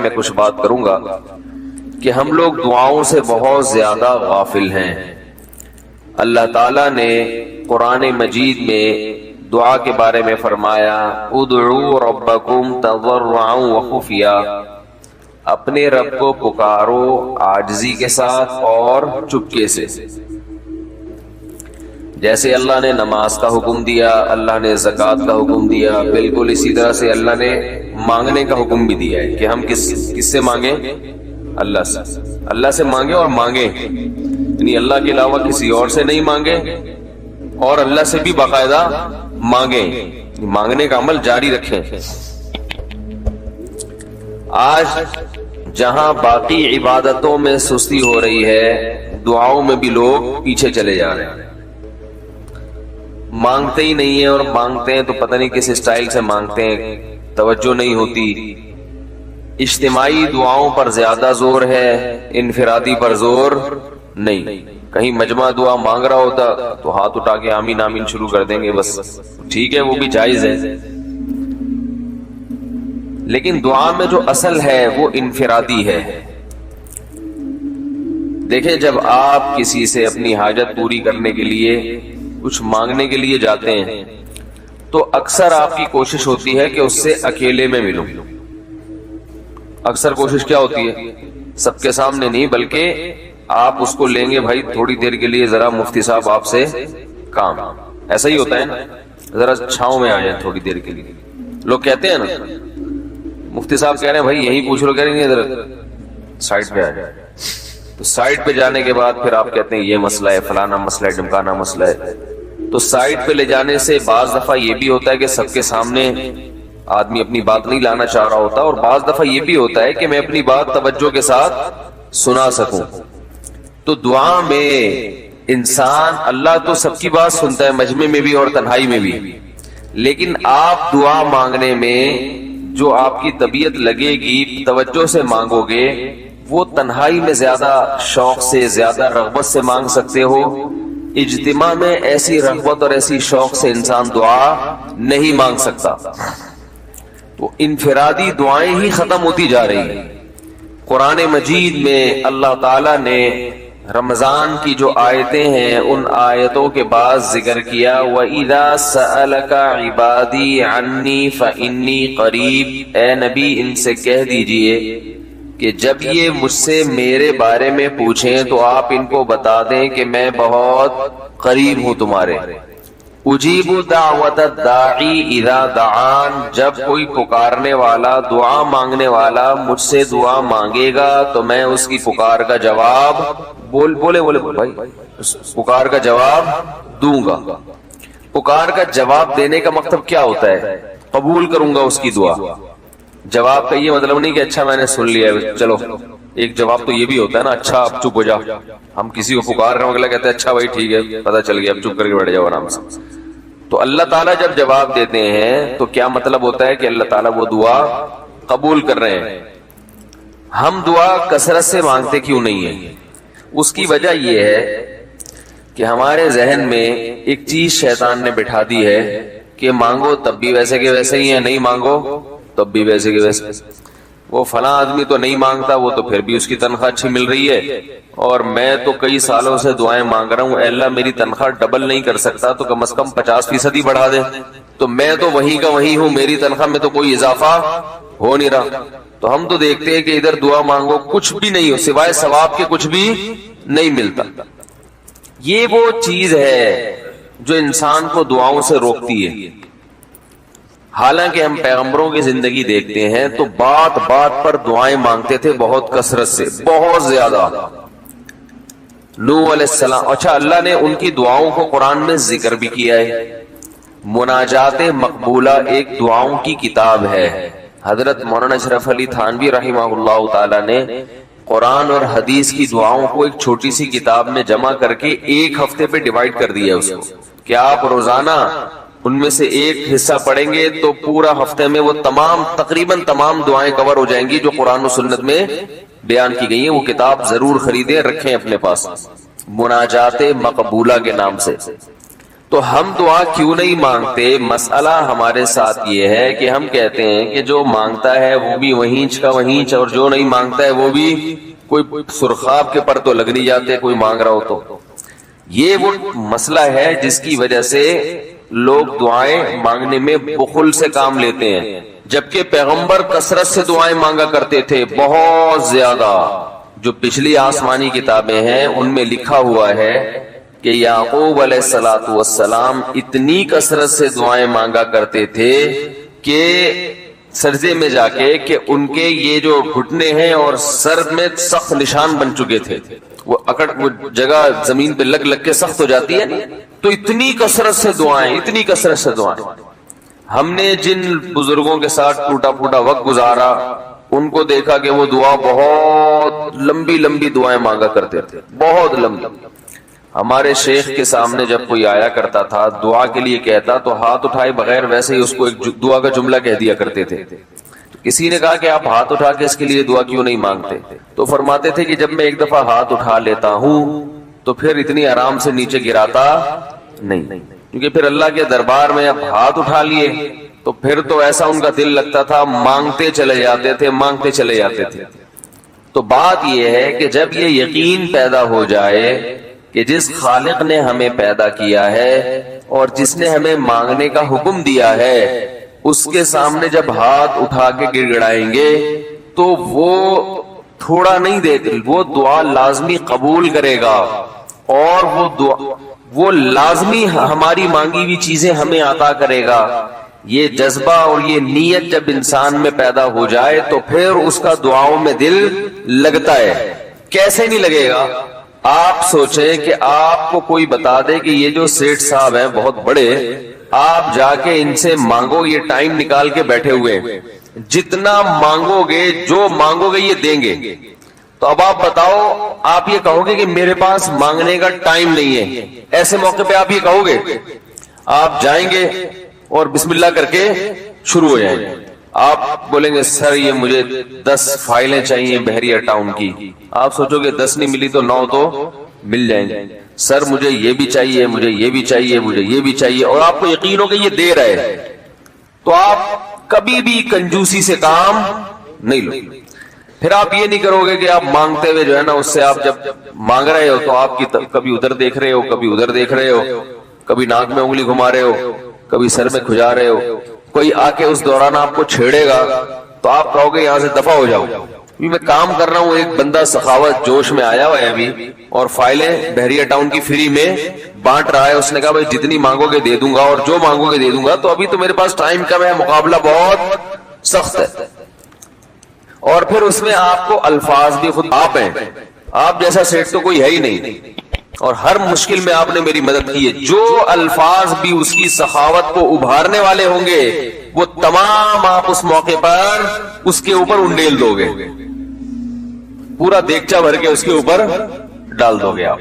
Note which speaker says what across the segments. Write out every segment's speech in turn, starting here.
Speaker 1: میں کچھ بات کروں گا کہ ہم لوگ دعاؤں سے بہت زیادہ غافل ہیں. اللہ تعالیٰ نے قرآن مجید میں دعا کے بارے میں فرمایا ادعوا ربکم تضرعا وخفیا، اپنے رب کو پکارو عاجزی کے ساتھ اور چپکے سے. جیسے اللہ نے نماز کا حکم دیا، اللہ نے زکوٰۃ کا حکم دیا، بالکل اسی طرح سے اللہ نے مانگنے کا حکم بھی دیا ہے کہ ہم کس سے مانگیں؟ اللہ سے. اللہ سے مانگیں اور مانگیں، یعنی اللہ کے علاوہ کسی اور سے نہیں مانگیں، اور اللہ سے بھی باقاعدہ مانگیں، مانگنے کا عمل جاری رکھیں. آج جہاں باقی عبادتوں میں سستی ہو رہی ہے، دعاؤں میں بھی لوگ پیچھے چلے جا رہے ہیں. مانگتے ہی نہیں ہیں، اور مانگتے ہیں تو پتہ نہیں کس اسٹائل سے مانگتے ہیں، توجہ نہیں ہوتی. اجتماعی دعاؤں پر زیادہ زور ہے، انفرادی پر زور نہیں. کہیں مجمع دعا مانگ رہا ہوتا تو ہاتھ اٹھا کے آمین آمین شروع کر دیں گے، بس ٹھیک ہے، وہ بھی جائز ہے. لیکن دعا میں جو اصل ہے وہ انفرادی ہے. دیکھیں، جب آپ کسی سے اپنی حاجت پوری کرنے کے لیے، کچھ مانگنے کے لیے جاتے ہیں، تو اکثر آپ کی کوشش ہوتی ہے کہ اس سے اکیلے میں ملوں. اکثر کوشش کیا ہوتی ہے؟ سب کے سامنے نہیں، بلکہ آپ اس کو لیں گے بھائی تھوڑی دیر کے لیے، ذرا مفتی صاحب آپ سے کام. ایسا ہی ہوتا ہے نا، ذرا چھاؤں میں آ جائیں تھوڑی دیر کے لیے. لوگ کہتے ہیں نا، مفتی صاحب کہہ رہے ہیں بھائی یہیں پوچھ لو، کہہ رہے ہیں ادھر سائڈ پہ آ جائے. تو سائڈ پہ جانے کے بعد پھر آپ کہتے ہیں یہ مسئلہ ہے، فلانا مسئلہ ہے، ڈمکانا مسئلہ ہے. تو سائڈ پہ لے جانے سے بعض دفعہ یہ بھی ہوتا ہے کہ سب کے سامنے آدمی اپنی بات نہیں لانا چاہ رہا ہوتا، اور بعض دفعہ یہ بھی ہوتا ہے کہ میں اپنی بات توجہ کے ساتھ سنا سکوں. تو دعا میں انسان، اللہ تو سب کی بات سنتا ہے، مجمع میں بھی اور تنہائی میں بھی، لیکن آپ دعا مانگنے میں جو آپ کی طبیعت لگے گی، توجہ سے مانگو گے، وہ تنہائی میں زیادہ شوق سے، زیادہ رغبت سے مانگ سکتے ہو. اجتماع میں ایسی رغبت اور ایسی شوق سے انسان دعا نہیں مانگ سکتا. تو انفرادی دعائیں ہی ختم ہوتی جا رہی ہیں. قرآن مجید میں اللہ تعالیٰ نے رمضان کی جو آیتیں ہیں، ان آیتوں کے بعد ذکر کیا وَإِذَا سَأَلَكَ عِبَادِي عَنِّي فَإِنِّي قَرِيب. اے نبی ان سے کہہ دیجئے کہ جب یہ مجھ سے میرے بارے میں پوچھیں تو آپ ان کو بتا دیں کہ میں بہت قریب ہوں تمہارے. اجیب دعوت الداعی اذا دعان، جب کوئی پکارنے والا، دعا مانگنے والا مجھ سے دعا مانگے گا تو میں اس کی پکار کا جواب بولے بھائی پکار کا جواب دوں گا. پکار کا جواب دینے کا مطلب کیا ہوتا ہے؟ قبول کروں گا اس کی دعا. جواب کا یہ مطلب نہیں کہ اچھا میں نے سن لیا چلو. ایک جواب تو یہ بھی ہوتا ہے نا، اچھا اب چپ ہو جا. ہم کسی کو پکار رہے ہیں، اگلا کہتے ہیں اچھا بھائی ٹھیک ہے پتہ چل گیا، اب چپ کر کے بیٹھ جاؤ آرام سے. تو اللہ تعالیٰ جب جواب دیتے ہیں تو کیا مطلب ہوتا ہے کہ اللہ تعالیٰ وہ دعا قبول کر رہے ہیں. ہم دعا کثرت سے مانگتے کیوں نہیں ہیں؟ اس کی وجہ یہ ہے کہ ہمارے ذہن میں ایک چیز شیطان نے بٹھا دی ہے کہ مانگو تب بھی ویسے کے ویسے ہی ہیں، نہیں مانگو تب بھی ویسے کے ویسے. وہ فلاں آدمی تو نہیں مانگتا، وہ تو پھر بھی اس کی تنخواہ اچھی مل رہی ہے، اور میں تو کئی سالوں سے دعائیں مانگ رہا ہوں، اے اللہ میری تنخواہ ڈبل نہیں کر سکتا تو کم از کم 50% ہی بڑھا دے. تو میں تو وہیں کا وہیں ہوں، میری تنخواہ میں تو کوئی اضافہ ہو نہیں رہا. تو ہم تو دیکھتے ہیں کہ ادھر دعا مانگو کچھ بھی نہیں ہو، سوائے ثواب کے کچھ بھی نہیں ملتا. یہ وہ چیز ہے جو انسان کو دعاؤں سے روکتی ہے. حالانکہ ہم پیغمبروں کی زندگی دیکھتے ہیں تو بات بات پر دعائیں مانگتے تھے، بہت کثرت سے، بہت زیادہ. نوح علیہ السلام، اچھا اللہ نے ان کی دعاؤں کو قرآن میں ذکر بھی کیا ہے. مناجات مقبولہ ایک دعاؤں کی کتاب ہے. حضرت مولانا اشرف علی تھانوی رحمہ اللہ تعالی نے قرآن اور حدیث کی دعاؤں کو ایک چھوٹی سی کتاب میں جمع کر کے ایک ہفتے پہ ڈیوائیڈ کر دیا اس کو کہ آپ روزانہ ان میں سے ایک حصہ پڑھیں گے تو پورا ہفتے میں وہ تقریباً تمام دعائیں کور ہو جائیں گی جو قرآن و سنت میں بیان کی گئی ہیں. وہ کتاب ضرور خریدیں، رکھیں اپنے پاس، مناجات مقبولہ کے نام سے. تو ہم دعا کیوں نہیں مانگتے؟ مسئلہ ہمارے ساتھ یہ ہے کہ ہم کہتے ہیں کہ جو مانگتا ہے وہ بھی وہیں کا وہیں، اور جو نہیں مانگتا ہے وہ بھی کوئی سرخاب کے پر تو لگ نہیں جاتے کوئی مانگ رہا ہو تو۔ یہ وہ مسئلہ ہے جس کی وجہ سے لوگ دعائیں مانگنے میں بخل سے کام لیتے ہیں، جبکہ پیغمبر کثرت سے دعائیں مانگا کرتے تھے، بہت زیادہ۔ جو پچھلی آسمانی کتابیں ہیں ان میں لکھا ہوا ہے کہ یعقوب علیہ الصلوۃ والسلام اتنی کثرت سے دعائیں مانگا کرتے تھے کہ سجدے میں جا کے کہ ان کے یہ جو گھٹنے ہیں اور سر میں سخت نشان بن چکے تھے، وہ جگہ زمین پہ لگ لگ کے سخت ہو جاتی ہے، تو اتنی کثرت سے دعائیں، اتنی کثرت سے دعائیں۔ ہم نے جن بزرگوں کے ساتھ ٹوٹا پھوٹا وقت گزارا ان کو دیکھا کہ وہ دعا بہت لمبی لمبی دعائیں مانگا کرتے تھے، بہت لمبی۔ ہمارے شیخ کے سامنے جب کوئی آیا کرتا تھا دعا کے لیے کہتا تو ہاتھ اٹھائے بغیر ویسے ہی اس کو ایک دعا کا جملہ کہہ دیا کرتے تھے۔ کسی نے کہا کہ آپ ہاتھ اٹھا کے اس کے لیے دعا کیوں نہیں مانگتے؟ تو فرماتے تھے کہ جب میں ایک دفعہ ہاتھ اٹھا لیتا ہوں تو پھر اتنی آرام سے نیچے گراتا نہیں، کیونکہ پھر اللہ کے دربار میں اب ہاتھ اٹھا لیے تو پھر تو ایسا ان کا دل لگتا تھا، مانگتے چلے جاتے تھے، مانگتے چلے جاتے تھے۔ تو بات یہ ہے کہ جب یہ یقین پیدا ہو جائے کہ جس خالق نے ہمیں پیدا کیا ہے اور جس نے ہمیں مانگنے کا حکم دیا ہے اس کے سامنے جب ہاتھ اٹھا کے گڑ گڑائیں گے تو وہ تھوڑا نہیں دیتے، وہ دعا لازمی قبول کرے گا، اور وہ لازمی ہماری مانگی ہوئی چیزیں ہمیں عطا کرے گا۔ یہ جذبہ اور یہ نیت جب انسان میں پیدا ہو جائے تو پھر اس کا دعاؤں میں دل لگتا ہے۔ کیسے نہیں لگے گا؟ آپ سوچیں کہ آپ کو کوئی بتا دے کہ یہ جو سیٹھ صاحب ہیں بہت بڑے، آپ جا کے ان سے مانگو، یہ ٹائم نکال کے بیٹھے ہوئے ہیں، جتنا مانگو گے جو مانگو گے یہ دیں گے، تو اب آپ بتاؤ، آپ یہ کہو گے کہ میرے پاس مانگنے کا ٹائم نہیں ہے؟ ایسے موقع پہ آپ یہ کہو گے؟ آپ جائیں گے اور بسم اللہ کر کے شروع ہو جائیں گے۔ آپ بولیں گے سر یہ مجھے 10 فائلیں چاہیے بحریہ ٹاؤن کی، آپ سوچو گے 10 نہیں ملی تو 9 تو مل جائیں گے۔ سر مجھے یہ بھی چاہیے، مجھے یہ بھی چاہیے، مجھے یہ بھی چاہیے، اور آپ کو یقین ہو کہ یہ دے رہے، تو آپ کبھی بھی کنجوسی سے کام نہیں لو۔ پھر آپ یہ نہیں کرو گے کہ آپ مانگتے ہوئے جو ہے نا اس سے آپ جب مانگ رہے ہو تو آپ کی کبھی ادھر دیکھ رہے ہو، کبھی ادھر دیکھ رہے ہو، کبھی ناک میں انگلی گھما رہے ہو، کبھی سر میں کھجا رہے ہو۔ کوئی آ کے اس دوران آپ کو چھیڑے گا تو آپ کہو گے یہاں سے دفع ہو جاؤ، میں کام کر رہا ہوں۔ ایک بندہ سخاوت جوش میں آیا ہوا ہے ابھی اور فائلیں بحریہ ٹاؤن کی فری میں بانٹ رہا ہے، اس نے کہا بھائی جتنی مانگو گے دے دوں گا اور جو مانگو گے دے دوں گا، تو ابھی تو میرے پاس ٹائم کم ہے، مقابلہ بہت سخت ہے۔ اور پھر اس میں آپ کو الفاظ بھی خود آپ ہیں، آپ جیسا سیٹ تو کوئی ہے ہی نہیں، اور ہر مشکل میں آپ نے میری مدد کی ہے۔ جو الفاظ بھی اس کی سخاوت کو ابھارنے والے ہوں گے وہ تمام آپ اس موقع پر اس کے اوپر انڈیل دو گے، پورا دیگچا بھر کے اس کے اوپر ڈال دو گے آپ۔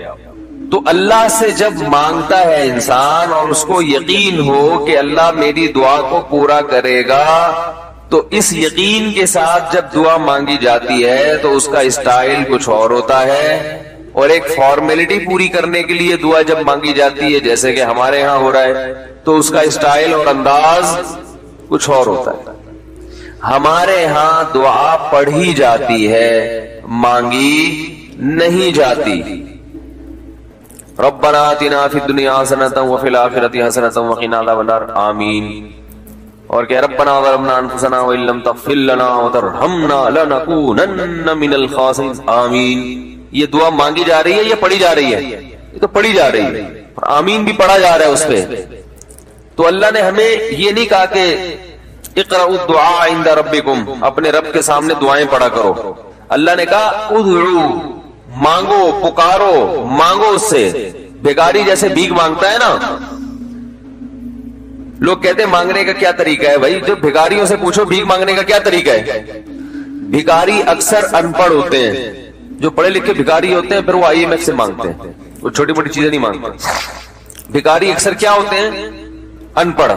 Speaker 1: تو اللہ سے جب مانگتا ہے انسان اور اس کو یقین ہو کہ اللہ میری دعا کو پورا کرے گا، تو اس یقین کے ساتھ جب دعا مانگی جاتی ہے تو اس کا اسٹائل کچھ اور ہوتا ہے، اور ایک فارمیلٹی پوری کرنے کے لیے دعا جب مانگی جاتی ہے جیسے کہ ہمارے ہاں ہو رہا ہے تو اس کا اسٹائل اور انداز کچھ اور ہوتا ہے۔ ہمارے ہاں دعا پڑھی جاتی ہے، مانگی نہیں جاتی۔ ربنا آتنا فی الدنیا حسنۃ وفی الآخرۃ حسنۃ وقنا عذاب النار، آمین۔ اور کہ ربنا ظلمنا انفسنا وان لم تغفر لنا وترحمنا لنکونن من الخاسرین، آمین۔ یہ دعا مانگی جا رہی ہے یا پڑھی جا رہی ہے؟ یہ تو پڑھی جا رہی ہے، اور آمین بھی پڑھا جا رہا ہے اس پہ۔ تو اللہ نے ہمیں یہ نہیں کہا کہ اقرأوا الدعاء عند ربکم، اپنے رب کے سامنے دعائیں پڑھا کرو۔ اللہ نے کہا ادعو، مانگو، پکارو، مانگو اس سے۔ بھیکاری جیسے بھیک مانگتا ہے نا، لوگ کہتے ہیں مانگنے کا کیا طریقہ ہے؟ بھائی جو بھیکاریوں سے پوچھو بھیک مانگنے کا کیا طریقہ ہے۔ بھیکاری اکثر ان پڑھ ہوتے ہیں، جو پڑھے لکھے بھیکاری ہوتے ہیں پھر وہ IMF سے مانگتے ہیں، وہ چھوٹی موٹی چیزیں نہیں مانگتے۔ بھیکاری اکثر کیا ہوتے ہیں؟ ان پڑھ،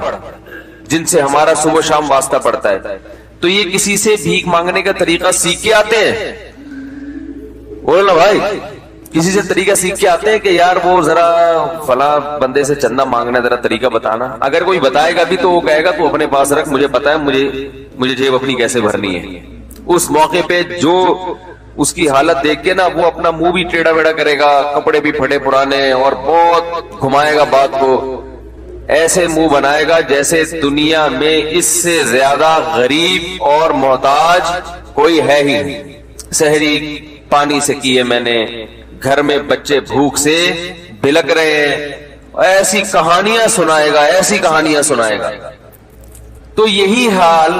Speaker 1: جن سے ہمارا صبح شام واسطہ پڑتا ہے۔ تو یہ کسی سے بھیک مانگنے کا طریقہ سیکھ کے آتے ہیں؟ بولو نا بھائی، کسی سے طریقہ سیکھ کے آتے ہیں کہ یار وہ ذرا فلاں بندے سے چندہ مانگنا ذرا طریقہ بتانا. اگر کوئی بتائے گا بھی تو وہ کہے گا تو اپنے پاس رکھ, مجھے پتا ہے مجھے جیب اپنی کیسے بھرنی ہے. اس موقع پہ جو اس کی حالت دیکھ کے نا وہ اپنا منہ بھی ٹیڑھا ویڑا کرے گا, کپڑے بھی پھٹے پرانے, اور بہت گھمائے گا بات کو, ایسے منہ بنائے گا جیسے دنیا میں اس سے زیادہ غریب اور محتاج کوئی ہے ہی نہیں. سحری پانی سے کیے میں نے, گھر میں بچے بھوک سے بلک رہے ہیں, ایسی کہانیاں سنائے گا, ایسی کہانیاں سنائے گا. تو یہی حال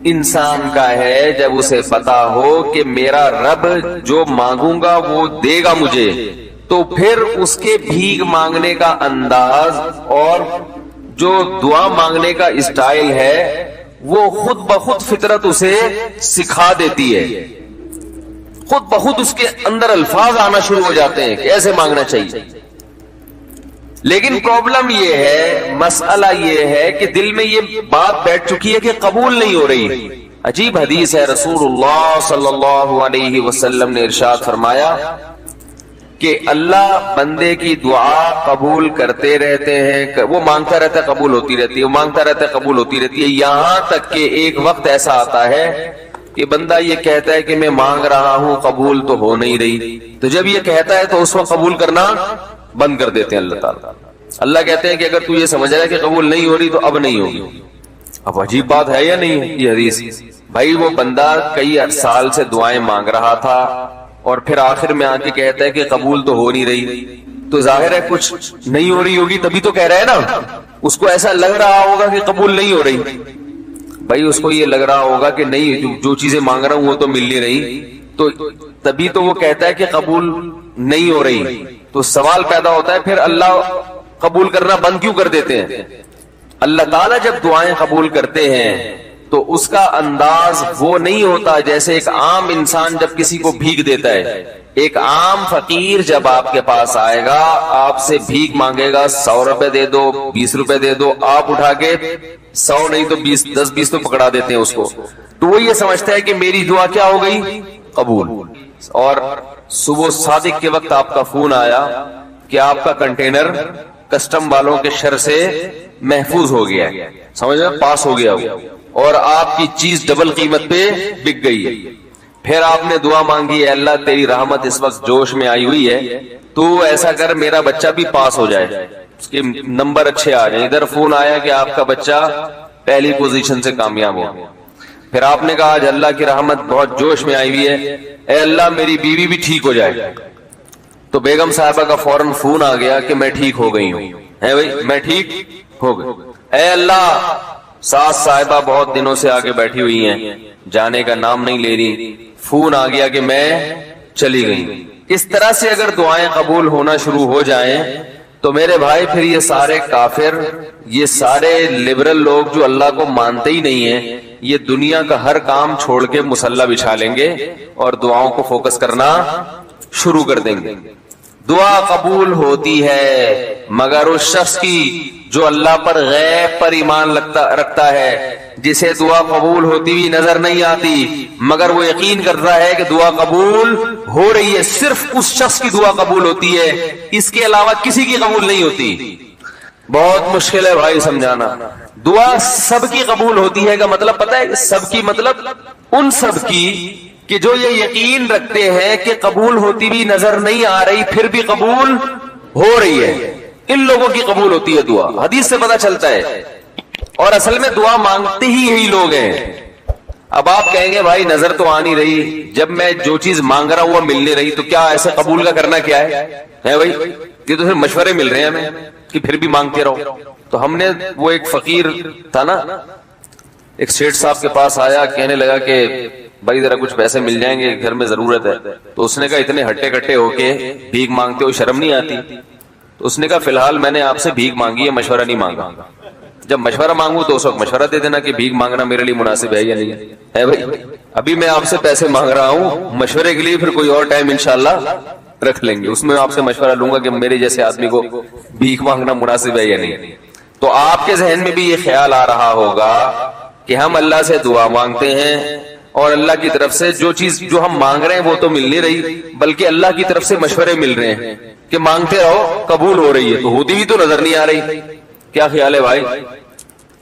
Speaker 1: انسان کا ہے جب اسے پتا ہو کہ میرا رب جو مانگوں گا وہ دے گا مجھے, تو پھر اس کے بھیک مانگنے کا انداز اور جو دعا مانگنے کا اسٹائل ہے وہ خود بخود فطرت اسے سکھا دیتی ہے. خود بخود اس کے اندر الفاظ آنا شروع ہو جاتے ہیں کہ ایسے مانگنا چاہیے. لیکن پرابلم یہ ہے, مسئلہ یہ ہے کہ دل میں یہ بات بیٹھ چکی ہے کہ قبول نہیں ہو رہی. عجیب حدیث ہے, رسول اللہ صلی اللہ علیہ وسلم نے ارشاد فرمایا کہ اللہ بندے کی دعا قبول کرتے رہتے ہیں, وہ مانگتا رہتا ہے قبول ہوتی رہتی ہے, وہ مانگتا رہتا ہے قبول ہوتی رہتی ہے, یہاں تک کہ ایک وقت ایسا آتا ہے کہ بندہ یہ کہتا ہے کہ میں مانگ رہا ہوں قبول تو ہو نہیں رہی. تو جب یہ کہتا ہے تو اس وقت قبول کرنا بند کر دیتے ہیں اللہ تعالیٰ. اللہ کہتے ہیں کہ اگر تو یہ سمجھ رہا ہے کہ قبول نہیں ہو رہی تو اب نہیں ہوگی. اب عجیب بات ہے یا نہیں ہے یہ حدیث؟ بھائی وہ بندہ کئی سال سے دعائیں مانگ رہا تھا اور پھر آخر میں آ کے کہتا ہے کہ قبول تو ہو نہیں رہی, تو ظاہر ہے کچھ نہیں ہو رہی ہوگی, تبھی تو کہہ رہا ہے نا. اس کو ایسا لگ رہا ہوگا کہ قبول نہیں ہو رہی. بھائی اس کو یہ لگ رہا ہوگا کہ نہیں, جو چیزیں مانگ رہا ہوں وہ تو مل نہیں رہی, تو تبھی تو وہ کہتا ہے کہ قبول نہیں ہو رہی. تو سوال پیدا ہوتا ہے پھر اللہ قبول کرنا بند کیوں کر دیتے ہیں؟ اللہ تعالیٰ جب دعائیں قبول کرتے ہیں تو اس کا انداز وہ نہیں ہوتا جیسے ایک عام انسان جب کسی کو بھیک دیتا ہے. ایک عام فقیر جب آپ کے پاس آئے گا, آپ سے بھیک مانگے گا, 100 روپے دے دو, 20 روپے دے دو, آپ اٹھا کے 100 نہیں تو 10-20 تو پکڑا دیتے ہیں اس کو. تو وہ یہ سمجھتا ہے کہ میری دعا کیا ہو گئی, قبول. اور صبح صادق کے وقت آپ کا فون آیا کہ آپ کا کنٹینر کسٹم والوں کے شر سے محفوظ ہو گیا ہے, سمجھ رہے, پاس ہو گیا ہو, اور آپ کی چیز ڈبل قیمت پہ بک گئی ہے. پھر آپ نے دعا مانگی, ہے اللہ تیری رحمت اس وقت جوش میں آئی ہوئی ہے, تو ایسا کر میرا بچہ بھی پاس ہو جائے, اس کے نمبر اچھے آ جائیں. ادھر فون آیا کہ آپ کا بچہ پہلی پوزیشن سے کامیاب ہو. پھر آپ نے کہا آج اللہ کی رحمت بہت جوش میں آئی ہوئی ہے, اے اللہ میری بیوی بھی ٹھیک ہو جائے. تو بیگم صاحبہ کا فوراً فون آ گیا کہ میں ٹھیک ہو گئی ہوں, ہے بھائی میں ٹھیک ہو گئی. اے اللہ ساس صاحبہ بہت دنوں سے آگے بیٹھی ہوئی ہیں, جانے کا نام نہیں لے رہی, فون آ گیا کہ میں چلی گئی. اس طرح سے اگر دعائیں قبول ہونا شروع ہو جائیں تو میرے بھائی پھر یہ سارے کافر, یہ سارے لبرل لوگ جو اللہ کو مانتے ہی نہیں ہیں, یہ دنیا کا ہر کام چھوڑ کے مصلی بچھا لیں گے اور دعاؤں کو فوکس کرنا شروع کر دیں گے. دعا قبول ہوتی ہے مگر اس شخص کی جو اللہ پر غیب پر ایمان رکھتا ہے, جسے دعا قبول ہوتی ہوئی نظر نہیں آتی مگر وہ یقین کرتا ہے کہ دعا قبول ہو رہی ہے. صرف اس شخص کی دعا قبول ہوتی ہے, اس کے علاوہ کسی کی قبول نہیں ہوتی. بہت مشکل ہے بھائی سمجھانا. دعا سب کی قبول ہوتی ہے کا مطلب پتہ ہے, سب کی مطلب ان سب کی کہ جو یہ یقین رکھتے ہیں کہ قبول ہوتی بھی نظر نہیں آ رہی پھر بھی قبول ہو رہی ہے, ان لوگوں کی قبول ہوتی ہے دعا. حدیث سے پتہ چلتا ہے. اور اصل میں دعا مانگتے ہی یہی لوگ ہیں. اب آپ کہیں گے بھائی نظر تو آ نہیں رہی, جب میں جو چیز مانگ رہا ہوں وہ مل نہیں رہی, تو کیا ایسے قبول کا کرنا کیا ہے بھائی؟ یہ تو صرف مشورے مل رہے ہیں ہمیں کہ پھر بھی مانگتے رہو. تو ہم نے, وہ ایک فقیر تھا نا, ایک سیٹھ صاحب کے پاس آیا, کہنے لگا کہ بھائی ذرا کچھ پیسے مل جائیں گے, گھر میں ضرورت ہے. تو اس نے کہا اتنے ہٹے کٹے ہو کے بھیک مانگتے ہو, شرم نہیں آتی؟ تو اس نے کہا فی الحال میں نے آپ سے بھیک مانگی ہے, مشورہ نہیں مانگا. جب مشورہ مانگوں تو اس وقت مشورہ دے دینا کہ بھیک مانگنا میرے لیے مناسب ہے یا نہیں ہے بھائی. ابھی میں آپ سے پیسے مانگ رہا ہوں, مشورے کے لیے پھر کوئی اور ٹائم انشاءاللہ رکھ لیں گے, اس میں آپ سے مشورہ لوں گا کہ میرے جیسے آدمی کو بھیک مانگنا مناسب ہے یا نہیں. تو آپ کے ذہن میں بھی یہ خیال آ رہا ہوگا کہ ہم اللہ سے دعا مانگتے ہیں اور اللہ کی طرف سے جو چیز جو ہم مانگ رہے ہیں وہ تو مل نہیں رہی، بلکہ اللہ کی طرف سے مشورے مل رہے ہیں کہ مانگتے رہو، قبول ہو رہی ہے، تو ہوتی بھی تو نظر نہیں آ رہی. کیا خیال ہے بھائی؟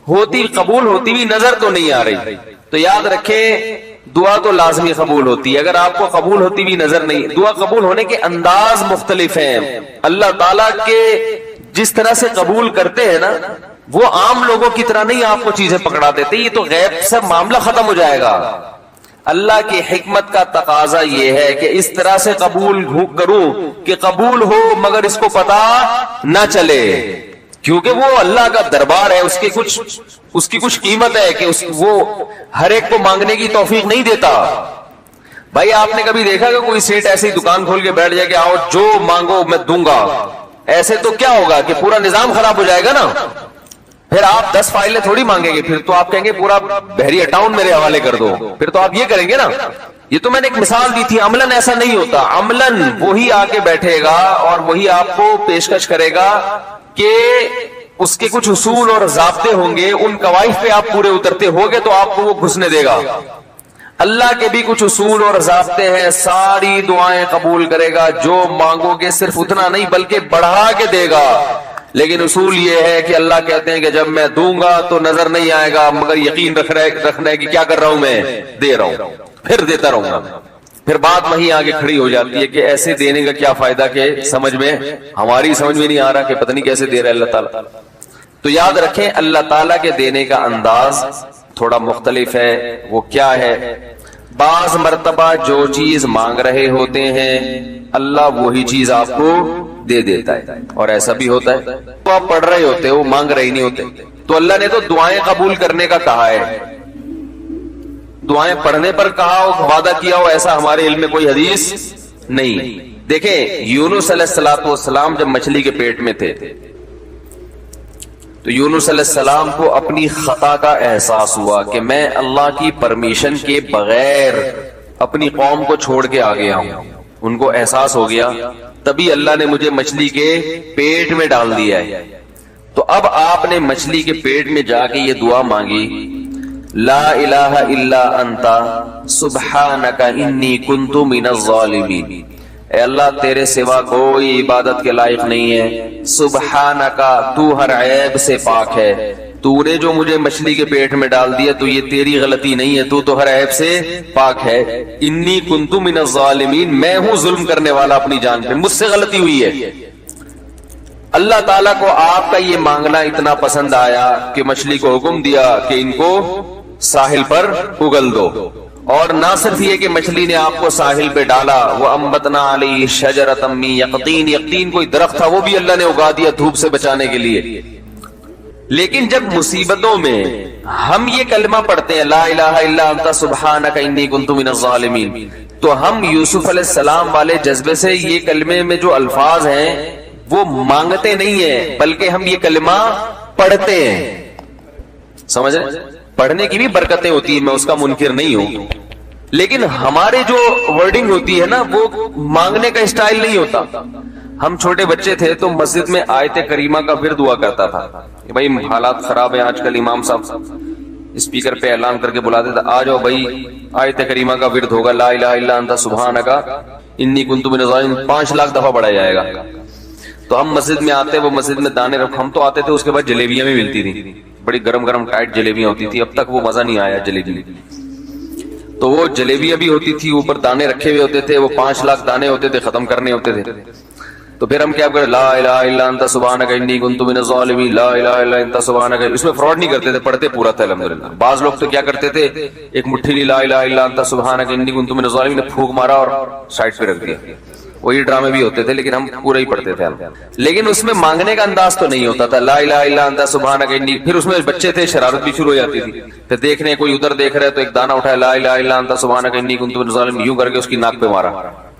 Speaker 1: ہوتی قبول ہوتی بھی نظر تو نہیں آ رہی. تو یاد رکھیں دعا تو لازمی قبول ہوتی ہے. اگر آپ کو قبول ہوتی بھی نظر نہیں، دعا قبول ہونے کے انداز مختلف ہیں. اللہ تعالیٰ کے جس طرح سے قبول کرتے ہیں نا، وہ عام لوگوں کی طرح نہیں آپ کو چیزیں پکڑا دیتے. یہ تو غیب سے معاملہ ختم ہو جائے گا. اللہ کی حکمت کا تقاضا یہ ہے کہ اس طرح سے قبول کروں کہ قبول ہو مگر اس کو پتا نہ چلے، کیونکہ وہ اللہ کا دربار ہے، اس کی کچھ قیمت ہے کہ وہ ہر ایک کو مانگنے کی توفیق نہیں دیتا. بھائی آپ نے کبھی دیکھا کہ کوئی سیٹ ایسی دکان کھول کے بیٹھ جائے کہ آؤ جو مانگو میں دوں گا؟ ایسے تو کیا ہوگا کہ پورا نظام خراب ہو جائے گا نا. پھر آپ 10 فائلیں تھوڑی مانگیں گے، پھر تو آپ کہیں گے پورا بحری اٹاؤن میرے حوالے کر دو، پھر تو آپ یہ کریں گے نا. یہ تو میں نے ایک مثال دی تھی. عملاً ایسا نہیں ہوتا. عملاً وہی آ کے بیٹھے گا اور وہی آپ کو پیشکش کرے گا کہ اس کے کچھ اصول اور ضابطے ہوں گے، ان قواعد پہ آپ پورے اترتے ہوگے تو آپ کو وہ گھسنے دے گا. اللہ کے بھی کچھ اصول اور ضابطے ہیں، ساری دعائیں قبول کرے گا. جو مانگو گے صرف اتنا نہیں بلکہ بڑھا کے دے گا. لیکن اصول یہ ہے کہ اللہ کہتے ہیں کہ جب میں دوں گا تو نظر نہیں آئے گا، مگر یقین رکھنا ہے کہ کیا کر رہا ہوں، میں دے رہا ہوں، پھر دیتا رہوں گا. پھر بات وہیں آگے کھڑی ہو جاتی ہے کہ ایسے دینے کا کیا فائدہ کہ سمجھ میں ہماری سمجھ میں نہیں آ رہا کہ پتہ نہیں کیسے دے رہا ہے اللہ تعالیٰ. تو یاد رکھیں اللہ تعالیٰ کے دینے کا انداز تھوڑا مختلف ہے. وہ کیا ہے؟ بعض مرتبہ جو چیز مانگ رہے ہوتے ہیں اللہ وہی چیز آپ کو دے دیتا ہے. اور ایسا بھی ہوتا ہے تو آپ پڑھ رہے ہوتے وہ مانگ رہے نہیں ہوتے. تو اللہ نے تو دعائیں قبول کرنے کا کہا ہے، دعائیں پڑھنے پر کہا ہو، وعدہ کیا ہو، ایسا ہمارے علم میں کوئی حدیث نہیں. دیکھیں یونس علیہ السلام جب مچھلی کے پیٹ میں تھے تو یونس علیہ السلام کو اپنی خطا کا احساس ہوا کہ میں اللہ کی پرمیشن کے بغیر اپنی قوم کو چھوڑ کے آ گیا ہوں. ان کو احساس ہو گیا، تبھی اللہ نے مجھے مچھلی کے پیٹ میں ڈال دیا ہے. تو اب آپ نے مچھلی کے پیٹ میں جا کے یہ دعا مانگی، لا الہ الا انت سبحانک انی کنت من الظالمین. اے اللہ تیرے سوا کوئی عبادت کے لائق نہیں ہے، سبحانک تو ہر عیب سے پاک ہے. تو نے جو مجھے مچھلی کے پیٹ میں ڈال دیا تو یہ تیری غلطی نہیں ہے، تو ہر عیب سے پاک ہے. انی کنت من الظالمین، میں ہوں ظلم کرنے والا اپنی جان پہ، مجھ سے غلطی ہوئی ہے. اللہ تعالیٰ کو آپ کا یہ مانگنا اتنا پسند آیا کہ مچھلی کو حکم دیا کہ ان کو ساحل پر اگل دو. اور نہ صرف یہ کہ مچھلی نے آپ کو ساحل پہ ڈالا، وَأَنبَتْنَا عَلَيْهِ شَجَرَةً مِّن يَقْطِينٍ، یقطین کوئی درخت تھا وہ بھی اللہ نے اگا دیا دھوپ سے بچانے کے لیے. لیکن جب مصیبتوں میں ہم یہ کلمہ پڑھتے ہیں لا الہ الا انت سبحانک انی کنت من الظالمین، تو ہم یوسف علیہ السلام والے جذبے سے یہ کلمے میں جو الفاظ ہیں وہ مانگتے نہیں ہیں بلکہ ہم یہ کلمہ پڑھتے ہیں. سمجھ رہے؟ پڑھنے کی بھی برکتیں ہوتی ہیں، میں اس کا منکر نہیں ہوں، لیکن ہمارے جو ورڈنگ ہوتی ہے نا وہ مانگنے کا اسٹائل نہیں ہوتا. ہم چھوٹے بچے تھے تو مسجد میں آیت کریمہ کا ورد ہوا کرتا تھا کہ بھائی حالات خراب ہیں آج کل، امام صاحب اسپیکر پہ اعلان کر کے بلاتے تھے آ جاؤ بھائی آیت کریمہ کا ورد ہوگا، لا الہ الا انت سبحانک انی کنت من الظالمین، 5 لاکھ دفعہ پڑھا جائے گا. تو ہم مسجد میں آتے، وہ مسجد میں دانے ہم تو آتے تھے، اس کے بعد جلیبیاں بھی ملتی تھی، بڑی گرم گرم ٹائٹ جلیبیاں ہوتی تھی. اب تک وہ مزہ نہیں آیا جلیبی میں. تو وہ جلیبیاں بھی ہوتی تھی، اوپر دانے رکھے ہوئے ہوتے تھے، وہ 5 لاکھ دانے ہوتے تھے، ختم کرنے ہوتے تھے. تو پھر ہم کیا کریں، لا الہ الا انت سبحانک انی کنت من الظالمین، لا الہ الا انت سبحانک. اس میں فراڈ نہیں کرتے تھے، پڑھتے پورا تھا الحمدللہ. بعض لوگ تو کیا کرتے تھے، ایک مٹھی لی لا الہ الا انت سبحانک انی کنت من الظالمین، پھونک مارا اور سائڈ پہ رکھ دیا. وہی ڈرامے بھی ہوتے تھے لیکن ہم پورا ہی پڑھتے تھے. لیکن اس میں مانگنے کا انداز تو نہیں ہوتا تھا لا الہ الا انت سبحانک انی. پھر اس میں بچے تھے، شرارت بھی شروع ہو جاتی تھی. پھر دیکھنے کوئی ادھر دیکھ رہا ہے تو ایک دانہ اٹھایا لا الہ الا انت سبحانک انی کنت من الظالمین، یوں کر کے اس کی ناک پہ مارا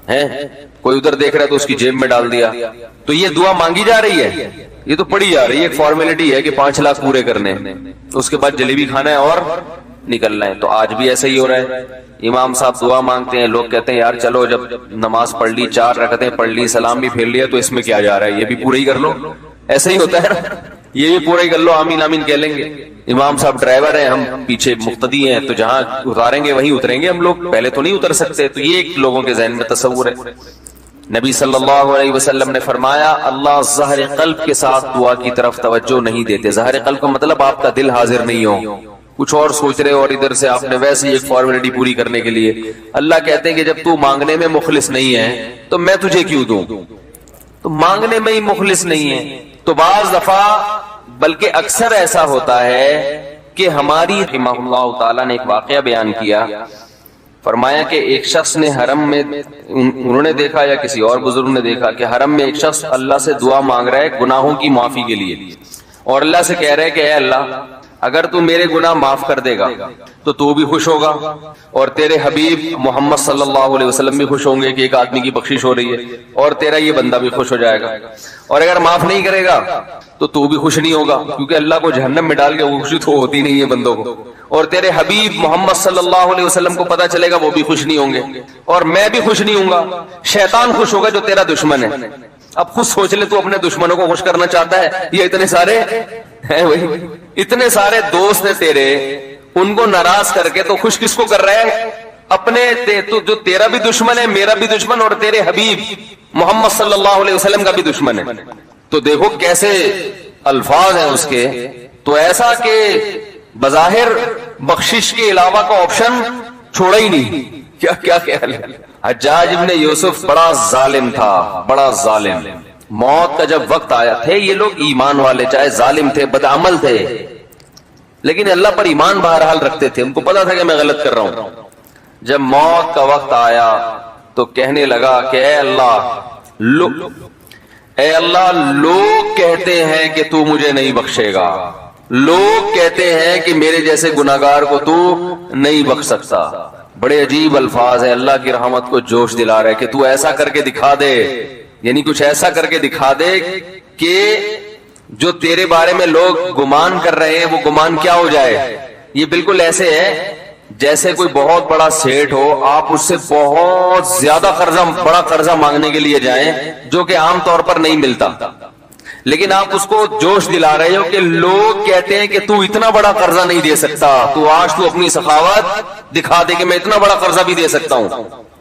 Speaker 1: ہے. کوئی ادھر دیکھ رہا ہے تو اس کی جیب میں ڈال دیا. تو یہ دعا مانگی جا رہی ہے، یہ تو پڑھی جا رہی ہے، ایک فارمیلٹی ہے کہ 5 لاکھ پورے کرنے، اس کے بعد جلیبی کھانا ہے اور نکلنا ہے. تو آج بھی ایسا ہی ہو رہا ہے. امام صاحب دعا مانگتے ہیں، لوگ کہتے ہیں یار چلو جب نماز پڑھ لی، 4 رکعتیں پڑھ لی، سلام بھی پھیر لیا تو اس میں کیا جا رہا ہے، یہ بھی پورا ہی کر لو. ایسا ہی ہوتا ہے نا، یہ بھی پورا ہی کر لو، آمین آمین کہہ لیں گے. امام صاحب ڈرائیور ہیں, ہم پیچھے مقتدی ہیں, تو جہاں اتاریں گے وہیں اتریں گے ہم لوگ, پہلے تو نہیں اتر سکتے. تو یہ ایک لوگوں کے ذہن میں تصور ہے. نبی صلی اللہ علیہ وسلم نے فرمایا اللہ ظاہر قلب کے ساتھ دعا کی طرف توجہ نہیں دیتے. ظاہر قلب کا مطلب آپ کا دل حاضر نہیں ہو, کچھ اور سوچ رہے اور ادھر سے آپ نے ویسے ہی ایک فارمیلٹی پوری کرنے کے لیے. اللہ کہتے ہیں کہ جب تو مانگنے میں مخلص نہیں ہے تو میں تجھے کیوں دوں, تو مانگنے میں ہی مخلص نہیں ہے. تو بعض دفعہ بلکہ اکثر ایسا ہوتا ہے کہ ہماری رحمہ اللہ تعالیٰ نے ایک واقعہ بیان کیا, فرمایا کہ ایک شخص نے حرم میں, انہوں نے دیکھا یا کسی اور بزرگ نے دیکھا کہ حرم میں ایک شخص اللہ سے دعا مانگ رہا ہے گناہوں کی معافی کے لیے, اور اللہ سے کہہ رہا ہے کہ اے اللہ اگر تو میرے گناہ معاف کر دے گا تو بھی خوش ہوگا, اور تیرے حبیب محمد صلی اللہ علیہ وسلم بھی خوش ہوں گے کہ ایک آدمی کی بخشش ہو رہی ہے, اور تیرا یہ بندہ بھی خوش ہو جائے گا. اور اگر معاف نہیں کرے گا تو بھی خوش نہیں ہوگا, کیونکہ اللہ کو جہنم میں ڈال کے خوشی تو ہوتی نہیں ہے بندوں کو, اور تیرے حبیب محمد صلی اللہ علیہ وسلم کو پتا چلے گا وہ بھی خوش نہیں ہوں گے, اور میں بھی خوش نہیں ہوں گا. شیطان خوش ہوگا جو تیرا دشمن ہے. اب خود سوچ لے تو اپنے دشمنوں کو خوش کرنا چاہتا ہے, یہ اتنے سارے ہیں, وہی اتنے سارے دوست ہیں تیرے, ان کو ناراض کر کے تو خوش کس کو کر رہا ہے؟ اپنے. تو جو تیرا بھی دشمن ہے, میرا بھی دشمن, اور تیرے حبیب محمد صلی اللہ علیہ وسلم کا بھی دشمن ہے. تو دیکھو کیسے الفاظ ہیں اس کے. تو ایسا کہ بظاہر بخشش کے علاوہ کا آپشن چھوڑا ہی نہیں. کیا کیا خیال ہے؟ حجاج ابن یوسف بڑا ظالم تھا, بڑا ظالم. موت کا جب وقت آیا, تھے یہ لوگ ایمان والے, چاہے ظالم تھے, بدعمل تھے, لیکن اللہ پر ایمان بہرحال رکھتے تھے. ان کو پتا تھا کہ میں غلط کر رہا ہوں. جب موت کا وقت آیا تو کہنے لگا کہ اے اللہ لوگ کہتے ہیں کہ تو مجھے نہیں بخشے گا, لوگ کہتے ہیں کہ میرے جیسے گناہگار کو تو نہیں بخش سکتا. بڑے عجیب الفاظ ہیں, اللہ کی رحمت کو جوش دلا رہے کہ تو ایسا کر کے دکھا دے, یعنی کچھ ایسا کر کے دکھا دے کہ جو تیرے بارے میں لوگ گمان کر رہے ہیں وہ گمان کیا ہو جائے. یہ بالکل ایسے ہے جیسے کوئی بہت بڑا سیٹ ہو, آپ اس سے بہت زیادہ بڑا قرضہ مانگنے کے لیے جائیں جو کہ عام طور پر نہیں ملتا, لیکن آپ اس کو جوش دلا رہے ہو کہ لوگ کہتے ہیں کہ تو اتنا بڑا قرضہ نہیں دے سکتا, تو آج تو اپنی سخاوت دکھا دے کہ میں اتنا بڑا قرضہ بھی دے سکتا ہوں.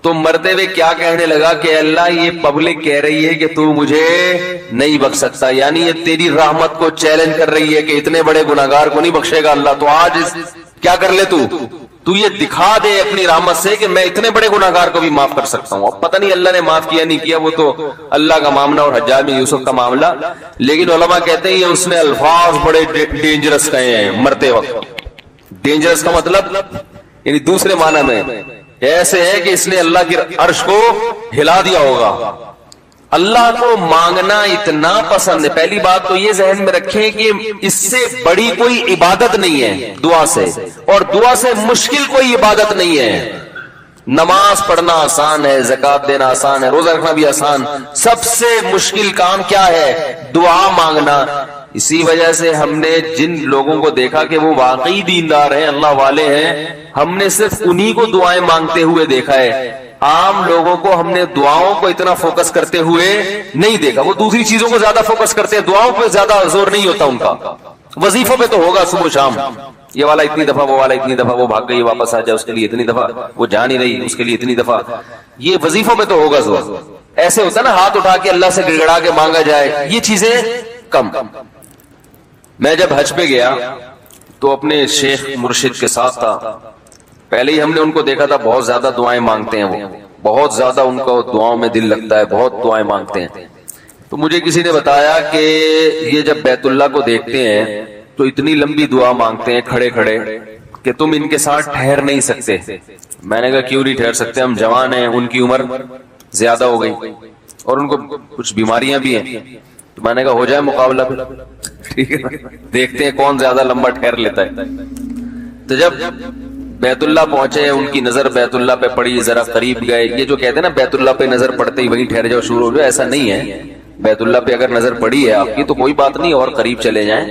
Speaker 1: تو مرتے ہوئے کیا کہنے لگا کہ اللہ یہ پبلک کہہ رہی ہے کہ تو مجھے نہیں بخش سکتا, یعنی یہ تیری رحمت کو چیلنج کر رہی ہے کہ اتنے بڑے گناہگار کو نہیں بخشے گا اللہ. تو آج کیا کر لے, تو یہ دکھا دے اپنی رحمت سے کہ میں اتنے بڑے گناہگار کو بھی معاف کر سکتا ہوں. اب پتہ نہیں اللہ نے معاف کیا نہیں کیا, وہ تو اللہ کا معاملہ اور حجاج بن یوسف کا معاملہ, لیکن علماء کہتے ہیں یہ اس نے الفاظ بڑے ڈینجرس کہے ہیں مرتے وقت. ڈینجرس کا مطلب یعنی دوسرے معنی میں ایسے ہے کہ اس نے اللہ کی عرش کو ہلا دیا ہوگا. اللہ کو مانگنا اتنا پسند ہے. پہلی بات تو یہ ذہن میں رکھیں کہ اس سے بڑی کوئی عبادت نہیں ہے دعا سے, اور دعا سے مشکل کوئی عبادت نہیں ہے. نماز پڑھنا آسان ہے, زکات دینا آسان ہے, روزہ رکھنا بھی آسان. سب سے مشکل کام کیا ہے؟ دعا مانگنا. اسی وجہ سے ہم نے جن لوگوں کو دیکھا کہ وہ واقعی دیندار ہیں, اللہ والے ہیں, ہم نے صرف انہی کو دعائیں مانگتے ہوئے دیکھا ہے. عام لوگوں کو ہم نے دعاؤں کو اتنا فوکس کرتے ہوئے نہیں دیکھا. وہ دوسری چیزوں کو زیادہ فوکس کرتے ہیں, دعاؤں پہ زیادہ زور نہیں ہوتا ان کا. وظیفوں پہ تو ہوگا صبح شام, یہ والا اتنی دفعہ, وہ والا اتنی دفعہ, وہ بھاگ گئی واپس آ جائے اس کے لیے اتنی دفعہ, وہ جا نہیں رہی اس کے لیے اتنی دفعہ. یہ وظیفوں پہ تو ہوگا زور. ایسے ہوتا نا ہاتھ اٹھا کے اللہ سے گڑگڑا کے مانگا جائے, یہ چیزیں کم. میں جب حج پہ گیا تو اپنے شیخ مرشد کے ساتھ تھا. پہلے ہی ہم نے ان کو دیکھا تھا بہت زیادہ دعائیں مانگتے ہیں, وہ بہت زیادہ ان کو دعاؤں میں دل لگتا ہے, بہت دعائیں مانگتے ہیں. تو مجھے کسی نے بتایا کہ یہ جب بیت اللہ کو دیکھتے ہیں تو اتنی لمبی دعا مانگتے ہیں کھڑے کھڑے کہ تم ان کے ساتھ ٹھہر نہیں سکتے. میں نے کہا کیوں نہیں ٹھہر سکتے, ہم جوان ہیں, ان کی عمر زیادہ ہو گئی اور ان کو کچھ بیماریاں بھی ہیں. تو میں نے کہا ہو جائے مقابلہ, ٹھیک ہے, دیکھتے ہیں کون زیادہ لمبا ٹھہر لیتا ہے. تو جب بیت اللہ پہنچے, ان کی نظر بیت اللہ پہ پڑی, ذرا قریب گئے. یہ جو کہتے ہیں نا بیت اللہ پہ نظر پڑتے ہی وہیں ٹھہر جاؤ, شروع ہو جاؤ, ایسا نہیں ہے. بیت اللہ پہ اگر نظر پڑی ہے آپ کی تو کوئی بات نہیں, اور قریب چلے جائیں.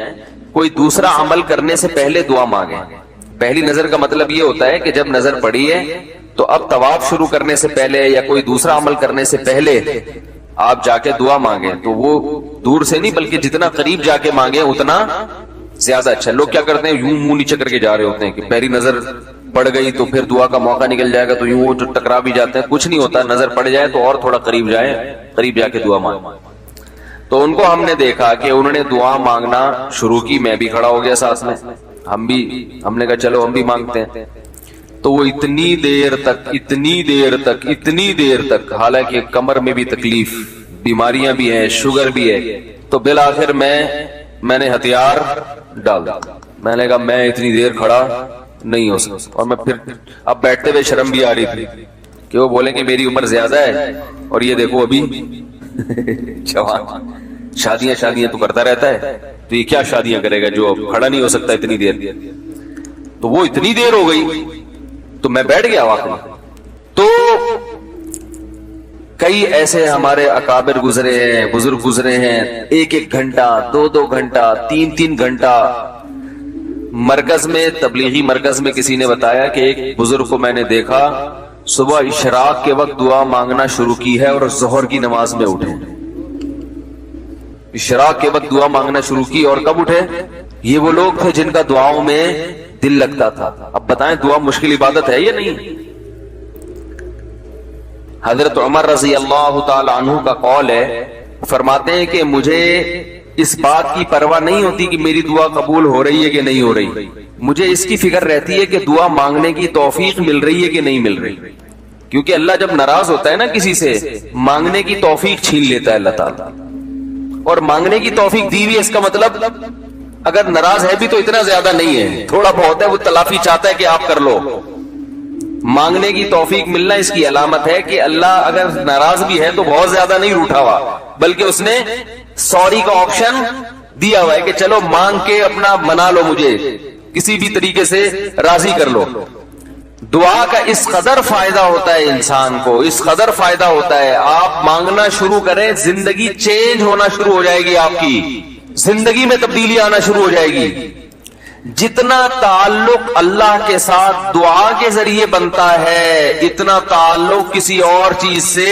Speaker 1: کوئی دوسرا عمل کرنے سے پہلے دعا مانگیں. پہلی نظر کا مطلب یہ ہوتا ہے کہ جب نظر پڑی ہے تو اب طواف شروع کرنے سے پہلے یا کوئی دوسرا عمل کرنے سے پہلے آپ جا کے دعا مانگیں. تو وہ دور سے نہیں بلکہ جتنا قریب جا کے مانگیں اتنا زیادہ اچھا. لوگ کیا کرتے ہیں, یوں منہ نیچے کر کے جا رہے ہوتے ہیں کہ پہلی نظر پڑ گئی تو پھر دعا کا موقع نکل جائے گا, تو یوں وہ جو ٹکرا بھی جاتے ہیں. کچھ نہیں ہوتا, نظر پڑ جائے تو اور تھوڑا قریب جا کے دعا مانگ. تو ان کو ہم نے دیکھا کہ انہوں نے دعا مانگنا شروع کی, میں بھی کھڑا ہو گیا ساتھ میں, ہم نے کہا چلو ہم بھی مانگتے ہیں. تو وہ اتنی دیر تک حالانکہ کمر میں بھی تکلیف, بیماریاں بھی ہیں, شوگر بھی ہے, تو بالآخر میں نے ہتھیار ڈال دیا. میں نے کہا میں اتنی دیر کھڑا نہیں ہو سکتا. اور میں پھر اب بیٹھتے ہوئے شرم بھی آ رہی تھی کہ وہ بولیں کہ میری عمر زیادہ ہے اور یہ دیکھو ابھی جوان, شادیاں تو کرتا رہتا ہے, تو یہ کیا شادیاں کرے گا جو اب کھڑا نہیں ہو سکتا اتنی دیر. تو وہ اتنی دیر ہو گئی تو میں بیٹھ گیا واقعی. تو کئی ایسے ہمارے اکابر گزرے ہیں, بزرگ گزرے ہیں, 1 گھنٹہ 2 گھنٹہ 3 گھنٹہ. مرکز میں, تبلیغی مرکز میں کسی نے بتایا کہ ایک بزرگ کو میں نے دیکھا صبح اشراق کے وقت دعا مانگنا شروع کی ہے اور ظہر کی نماز میں اٹھے. اشراق کے وقت دعا مانگنا شروع کی اور کب اٹھے؟ یہ وہ لوگ تھے جن کا دعاؤں میں دل لگتا تھا. اب بتائیں دعا مشکل عبادت ہے یا نہیں؟ حضرت عمر رضی اللہ تعالی عنہ کا قول ہے, فرماتے ہیں کہ مجھے اس بات کی پرواہ نہیں ہوتی کہ میری دعا قبول ہو رہی ہے کہ نہیں ہو رہی, مجھے اس کی فکر رہتی ہے کہ دعا مانگنے کی توفیق مل رہی ہے کہ نہیں مل رہی. کیونکہ اللہ جب ناراض ہوتا ہے نا کسی سے, مانگنے کی توفیق چھین لیتا ہے اللہ تعالیٰ. اور مانگنے کی توفیق دی ہوئی, اس کا مطلب اگر ناراض ہے بھی تو اتنا زیادہ نہیں ہے, تھوڑا بہت ہے, وہ تلافی چاہتا ہے کہ آپ کر لو. مانگنے کی توفیق ملنا اس کی علامت ہے کہ اللہ اگر ناراض بھی ہے تو بہت زیادہ نہیں روٹھا ہوا, بلکہ اس نے سوری کا آپشن دیا ہوا ہے کہ چلو مانگ کے اپنا منا لو, مجھے کسی بھی طریقے سے راضی کر لو. دعا کا اس قدر فائدہ ہوتا ہے انسان کو, اس قدر فائدہ ہوتا ہے. آپ مانگنا شروع کریں, زندگی چینج ہونا شروع ہو جائے گی, آپ کی زندگی میں تبدیلی آنا شروع ہو جائے گی. جتنا تعلق اللہ کے ساتھ دعا کے ذریعے بنتا ہے, اتنا تعلق کسی اور چیز سے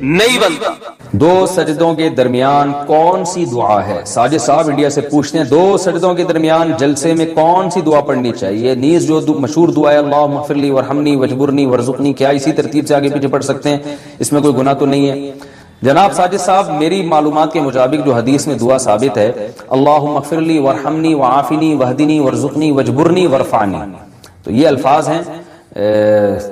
Speaker 1: نہیں بنتا.
Speaker 2: 2 سجدوں کے درمیان کون سی دعا ہے؟ ساجد صاحب انڈیا سے پوچھتے ہیں 2 سجدوں کے درمیان جلسے میں کون سی دعا پڑھنی چاہیے؟ نیز جو مشہور دعا ہے اللہم اغفر لی ورحمنی وجبرنی ورزقنی, کیا اسی ترتیب سے آگے پیچھے پڑھ سکتے ہیں؟ اس میں کوئی گناہ تو نہیں ہے؟ جناب ساجد صاحب, میری معلومات کے مطابق جو حدیث میں دعا ثابت ہے اللہم اغفر لی ورحمنی وعافنی وہدنی ورزقنی وجبرنی ورفعنی, تو یہ الفاظ ہیں.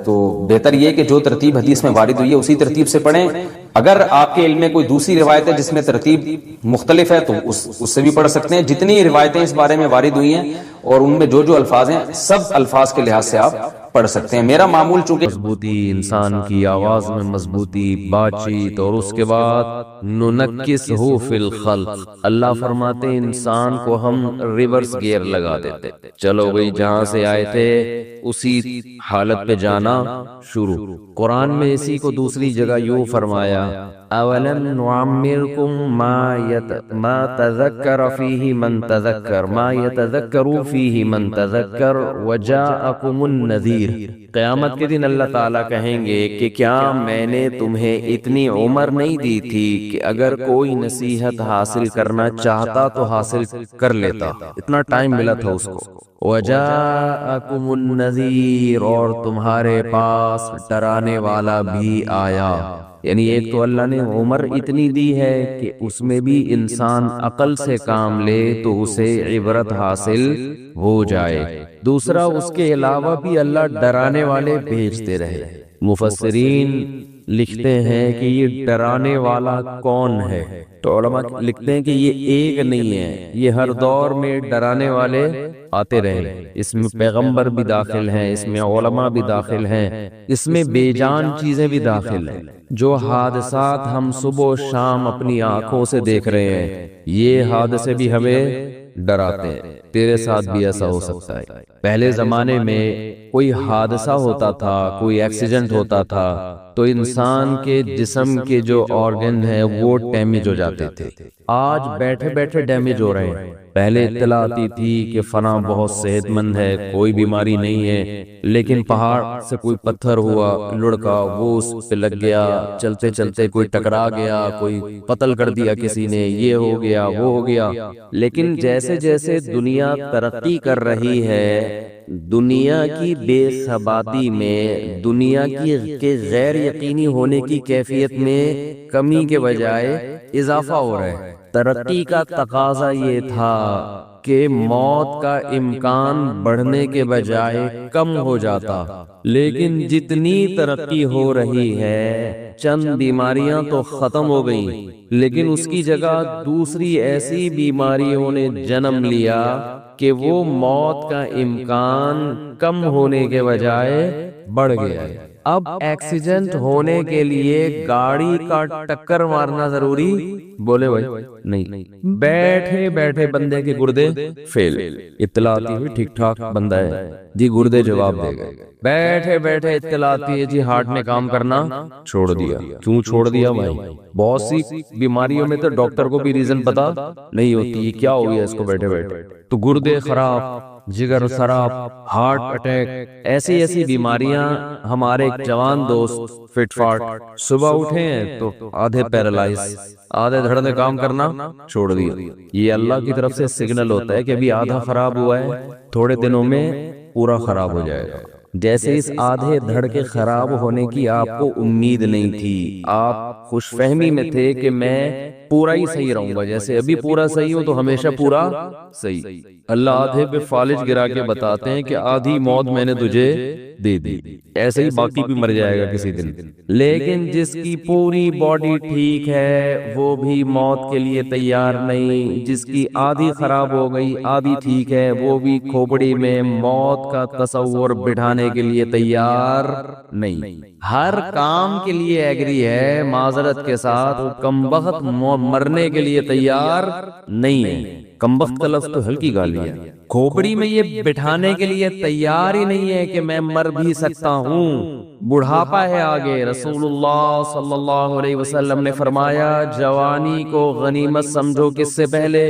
Speaker 2: تو بہتر یہ کہ جو ترتیب حدیث میں وارد ہوئی ہے اسی ترتیب سے پڑھیں. اگر آپ کے علم میں کوئی دوسری روایت ہے جس میں ترتیب مختلف ہے تو اس سے بھی پڑھ سکتے ہیں. جتنی روایتیں اس بارے میں وارد ہوئی ہیں اور ان میں جو الفاظ ہیں, سب الفاظ کے لحاظ سے آپ پڑھ سکتے ہیں. میرا معمول چونکہ
Speaker 3: مضبوطی, انسان کی آواز میں مضبوطی, بات چیت, اور اس کے بعد ننکسہ فی الخلق, اللہ فرماتے ہیں انسان کو ہم ریورس گیئر لگا دیتے, چلو بھئی جہاں سے آئے تھے اسی حالت پہ جانا شروع. قرآن میں اسی کو دوسری جگہ یوں فرمایا اولم نعمرکم ما تذکر فیہ من تذکر ما یتذکر فیہ من تذکر وجاءکم النذیر. قیامت کے دن اللہ تعالیٰ کہیں گے کہ کیا میں نے تمہیں اتنی عمر نہیں دی تھی کہ اگر کوئی نصیحت حاصل کرنا چاہتا تو حاصل کر لیتا, اتنا ٹائم ملا تھا اس کو. وجاءکم النذیر, اور تمہارے پاس ڈرانے والا بھی آیا. یعنی ایک تو اللہ نے عمر اتنی دی ہے کہ اس میں بھی انسان عقل سے کام لے تو اسے عبرت حاصل ہو جائے. دوسرا اس کے علاوہ بھی اللہ ڈرانے والے بھیجتے رہے. مفسرین لکھتے ہیں کہ یہ ڈرانے والا کون ہے, تو علماء لکھتے ہیں کہ یہ ایک نہیں ہے, یہ ہر دور میں ڈرانے والے آتے رہے. اس میں پیغمبر بھی داخل ہیں, اس میں علماء بھی داخل ہیں, اس میں بے جان چیزیں بھی داخل ہیں. جو حادثات ہم صبح و شام اپنی آنکھوں سے دیکھ رہے ہیں, یہ حادثے بھی ہمیں ڈراتے ہیں. تیرے ساتھ بھی ایسا ہو سکتا ہے. پہلے زمانے میں کوئی حادثہ ہوتا تھا, کوئی ایکسیڈنٹ ہوتا تھا, تو انسان کے جسم کے جو آرگن ہیں وہ ڈیمیج ہو جاتے تھے. آج بیٹھے بیٹھے ڈیمیج ہو رہے ہیں۔ پہلے اطلاع آتی تھی کہ فلاں بہت صحت مند ہے، کوئی بیماری نہیں ہے، لیکن پہاڑ سے کوئی پتھر ہوا لڑکا، وہ اس پہ لگ گیا، چلتے چلتے کوئی ٹکرا گیا، کوئی قتل کر دیا کسی نے، یہ ہو گیا وہ ہو گیا۔ لیکن جیسے جیسے دنیا ترقی کر رہی ہے، دنیا کی بے ثباتی میں، دنیا کی غیر یقینی ہونے کی کیفیت میں کمی کے بجائے اضافہ ہو رہا ہے۔ ترقی کا تقاضا یہ تھا کہ موت کا امکان بڑھنے کے بجائے کم ہو جاتا، لیکن جتنی ترقی ہو رہی ہے، چند بیماریاں تو ختم ہو گئیں، لیکن اس کی جگہ دوسری ایسی بیماریوں نے جنم لیا کہ وہ موت کا امکان کم ہونے کے بجائے بڑھ گیا ہے۔ اب ایکسیڈنٹ ہونے کے لیے گاڑی کا ٹکر مارنا ضروری؟ بولے بھائی نہیں، بیٹھے بیٹھے بندے کے گردے فیل، اطلاع آتی ہوئی ٹھیک ٹھاک بندہ ہے جی، گردے جواب دے گئے۔ بیٹھے بیٹھے اطلاع آتی ہے جی ہارٹ نے کام کرنا چھوڑ دیا۔ کیوں چھوڑ دیا بھائی؟ بہت سی بیماریوں میں تو ڈاکٹر کو بھی ریزن پتا نہیں ہوتی ہے کیا ہو گیا اس کو بیٹھے بیٹھے، تو گردے خراب، جگر خراب، ہارٹ اٹیک، ایسی ایسی بیماریاں۔ ہمارے ایک جوان دوست فٹ فاٹ صبح اٹھے ہیں تو آدھے پیرالائز، آدھے دھڑ نے کام کرنا چھوڑ دیا۔ یہ اللہ کی طرف سے سگنل ہوتا ہے کہ ابھی آدھا خراب ہوا ہے، تھوڑے دنوں میں پورا خراب ہو جائے گا۔ جیسے اس آدھے دھڑ کے خراب ہونے کی آپ کو امید نہیں تھی، آپ خوش فہمی میں تھے کہ میں پورا ہی صحیح رہوں گا، جیسے ابھی پورا صحیح ہوں تو ہمیشہ پورا صحیح۔ اللہ آدھے پہ فالج گرا کے بتاتے ہیں کہ آدھی موت میں نے تجھے دے دی، ایسے ہی باقی بھی مر جائے گا کسی دن۔ لیکن جس کی پوری باڈی ٹھیک ہے وہ بھی موت کے لیے تیار نہیں، جس کی آدھی خراب ہو گئی آدھی ٹھیک ہے وہ بھی کھوپڑی میں موت کا تصور بٹھانے کے لیے تیار نہیں۔ ہر کام کے لیے ایگری ہے، معذرت کے ساتھ کمبخت مرنے کے لیے تیار نہیں ہے۔ کمبخت کا لفظ تو ہلکی گالی ہے، کھوپڑی میں یہ بٹھانے کے لیے تیار ہی نہیں ہے کہ میں مر بھی سکتا ہوں۔ بڑھاپا ہے آگے، رسول اللہ صلی اللہ علیہ وسلم نے فرمایا جوانی کو غنیمت سمجھو، کس سے پہلے؟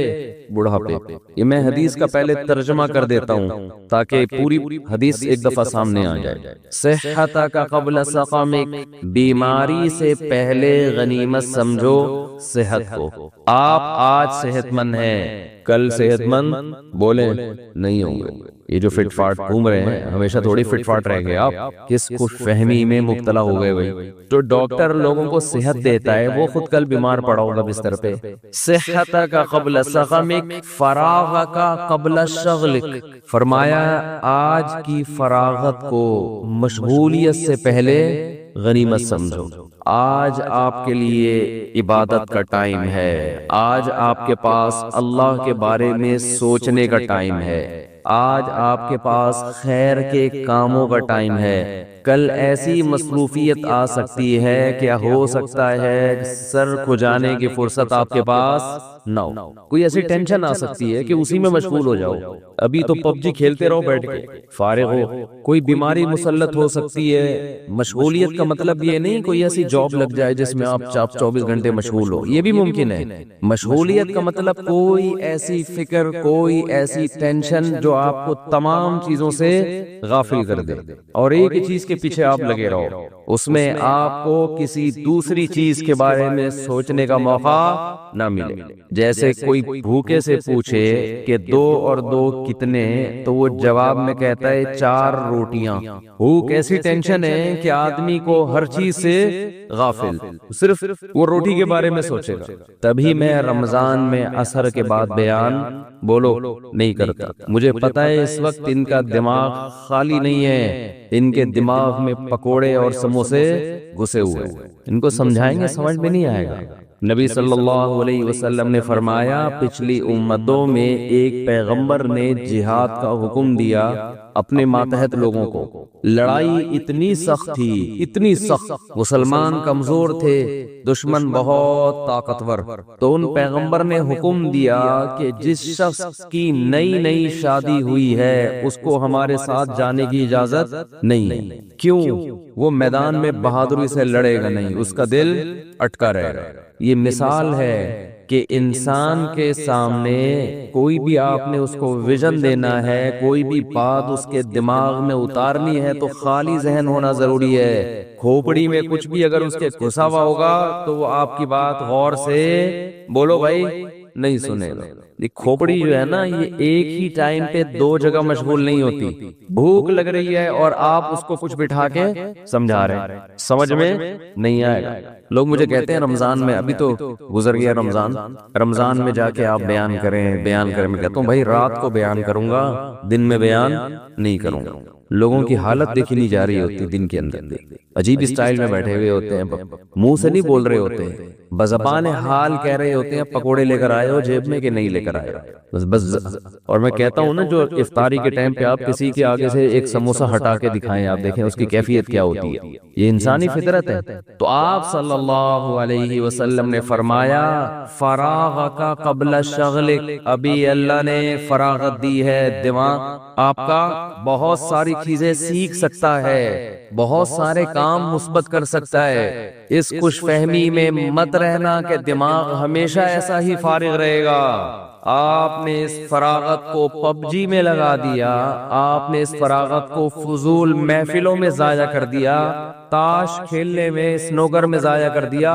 Speaker 3: بڑھاپے۔ یہ میں حدیث کا پہلے ترجمہ کر دیتا ہوں تاکہ پوری حدیث ایک دفعہ سامنے آ جائے۔ صحتک قبل سقمک، بیماری سے پہلے غنیمت سمجھو صحت کو۔ آپ آج صحت مند ہیں، کل صحت مند بولیں نہیں ہوں گے۔ یہ جو فٹ فاٹ گھوم رہے ہیں ہمیشہ تھوڑی فٹ فاٹ رہ گئے، آپ کس خوش فہمی میں مبتلا ہو گئے بھائی؟ تو ڈاکٹر لوگوں کو صحت دیتا ہے، وہ خود کل بیمار پڑا ہوگا بستر پہ۔ صحتک قبل سقمک، فراغک قبل شغلک، فرمایا آج کی فراغت کو مشغولیت سے پہلے غنیمت سمجھو۔ آج آپ کے لیے عبادت کا ٹائم ہے، آج آپ کے پاس اللہ کے بارے میں سوچنے کا ٹائم ہے، آج آپ کے پاس خیر کے کاموں کا ٹائم ہے۔ کل ایسی مصروفیت آ سکتی ہے، کیا ہو سکتا ہے سر کھجانے کی فرصت آپ کے پاس نہ ہو، کوئی ایسی ٹینشن آ سکتی ہے کہ اسی میں مشغول ہو جاؤ۔ ابھی تو پب جی کھیلتے رہو بیٹھ کے، فارغ ہو، کوئی بیماری مسلط ہو سکتی ہے۔ مشغولیت کا مطلب یہ نہیں کوئی ایسی جاب لگ جائے جس میں آپ 24 گھنٹے مشغول ہو، یہ بھی ممکن ہے۔ مشغولیت کا مطلب کوئی ایسی فکر، کوئی ایسی ٹینشن جو آپ کو تمام چیزوں سے غافل کر دے اور ایک ہی چیز کے پیچھے آپ لگے رہو، اس میں آپ کو کسی دوسری چیز کے بارے میں سوچنے کا موقع نہ ملے۔ جیسے کوئی بھوکے سے پوچھے کہ 2 اور 2 کتنے، تو وہ جواب میں کہتا ہے 4 روٹیاں۔ بھوک ایسی ٹینشن ہے کہ آدمی کو ہر چیز سے غافل، صرف وہ روٹی کے بارے میں سوچے گا۔ تبھی میں رمضان میں عصر کے بعد بیان بولو نہیں کرتا، مجھے پتا ہے اس وقت ان کا دماغ خالی نہیں ہے، ان کے دماغ میں پکوڑے اور سموسے گھسے ہوئے، ان کو سمجھائیں گے سمجھ میں نہیں آئے گا۔ نبی صلی اللہ علیہ وسلم نے فرمایا پچھلی امتوں میں ایک پیغمبر نے جہاد کا حکم دیا اپنے ماتحت لوگوں کو۔ لڑائی اتنی سخت تھی، اتنی سخت، مسلمان کمزور تھے، دشمن بہت طاقتور، تو ان پیغمبر نے حکم دیا کہ جس شخص کی نئی شادی ہوئی ہے اس کو ہمارے ساتھ جانے کی اجازت نہیں ہے۔ کیوں؟ وہ میدان میں بہادری سے لڑے گا نہیں، اس کا دل اٹکا رہے گا۔ یہ مثال ہے کہ انسان کے سامنے کوئی بھی آپ نے اس کو ویژن دینا ہے، کوئی بھی بات اس کے دماغ میں اتارنی ہے تو خالی ذہن ہونا ضروری ہے۔ کھوپڑی میں کچھ بھی اگر اس کے گھسا ہوا ہوگا تو وہ آپ کی بات غور سے بولو بھائی نہیں سنے گا۔ یہ کھوپڑی جو ہے نا، یہ ایک ہی ٹائم پہ دو جگہ مشغول نہیں ہوتی۔ بھوک لگ رہی ہے اور آپ اس کو کچھ بٹھا کے سمجھا رہے ہیں، سمجھ میں نہیں آئے گا۔ لوگ مجھے کہتے ہیں رمضان میں، ابھی تو گزر گیا رمضان میں جا کے آپ بیان کریں۔ میں کہتا ہوں بھائی رات کو بیان کروں گا، دن میں بیان نہیں کروں گا۔ لوگوں کی حالت دیکھی نہیں جا رہی ہوتی، دن کے اندر عجیب اسٹائل میں بیٹھے ہوئے ہوتے ہیں، منہ سے نہیں بول رہے ہوتے، بزبان حال کہہ رہے ہوتے ہیں پکوڑے لے کر آئے ہو جیب میں کہ نہیں لے کر آئے ہو، بس۔ اور میں کہتا ہوں نا، جو افطاری کے ٹائم پہ آپ کسی کے آگے سے ایک سموسہ ہٹا کے دکھائیں، آپ دیکھیں اس کی کیفیت کیا ہوتی ہے۔ یہ انسانی فطرت ہے۔ تو آپ صلی اللہ علیہ وسلم نے فرمایا فراغک قبل شغلک، ابھی اللہ نے فراغت دی ہے، دماغ آپ کا بہت ساری چیزیں سیکھ سکتا ہے، بہت سارے کام مثبت کر سکتا ہے۔ اس خوش فہمی میں مت رہنا کہ دماغ ہمیشہ ایسا ہی فارغ رہے گا۔ آپ نے اس فراغت کو پب جی میں لگا دیا، آپ نے اس فراغت کو فضول محفلوں میں ضائع کر دیا، تاش کھیلنے میں، سنوکر میں ضائع کر دیا،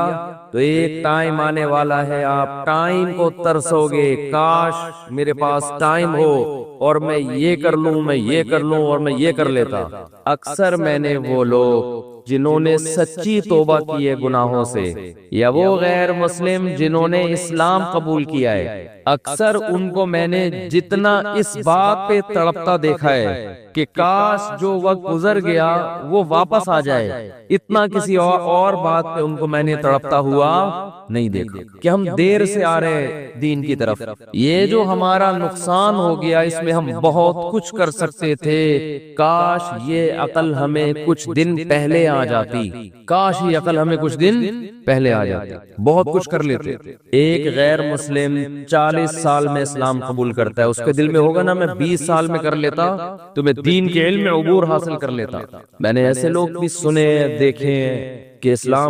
Speaker 3: تو ایک ٹائم آنے والا ہے آپ ٹائم کو ترسو گے، کاش میرے پاس ٹائم ہو اور میں یہ کر لوں، میں یہ کر لوں اور میں یہ کر لیتا۔ اکثر میں نے وہ لوگ جنہوں نے سچی توبہ کی ہے گناہوں سے، یا وہ غیر مسلم جنہوں نے اسلام قبول کیا ہے، اکثر ان کو میں نے جتنا اس بات پہ تڑپتا دیکھا ہے کہ کاش جو وقت گزر گیا وہ واپس آ جائے، اتنا کسی اور بات پہ ان کو میں نے تڑپتا ہوا نہیں دیکھا کہ ہم دیر سے آ رہے ہیں دین کی طرف۔ یہ جو ہمارا نقصان ہو گیا، اس میں ہم بہت کچھ کر سکتے تھے، کاش یہ عقل ہمیں کچھ دن پہلے آ جاتی، کاش یہ عقل ہمیں کچھ دن پہلے آ جاتی، بہت کچھ کر لیتے۔ ایک غیر مسلم 40 سال میں اسلام قبول کرتا ہے، اس کے دل میں ہوگا نا میں 20 سال میں کر لیتا تو میں دین کے علم میں عبور حاصل کر لیتا۔ میں نے ایسے لوگ بھی سنے دیکھے کہ اسلام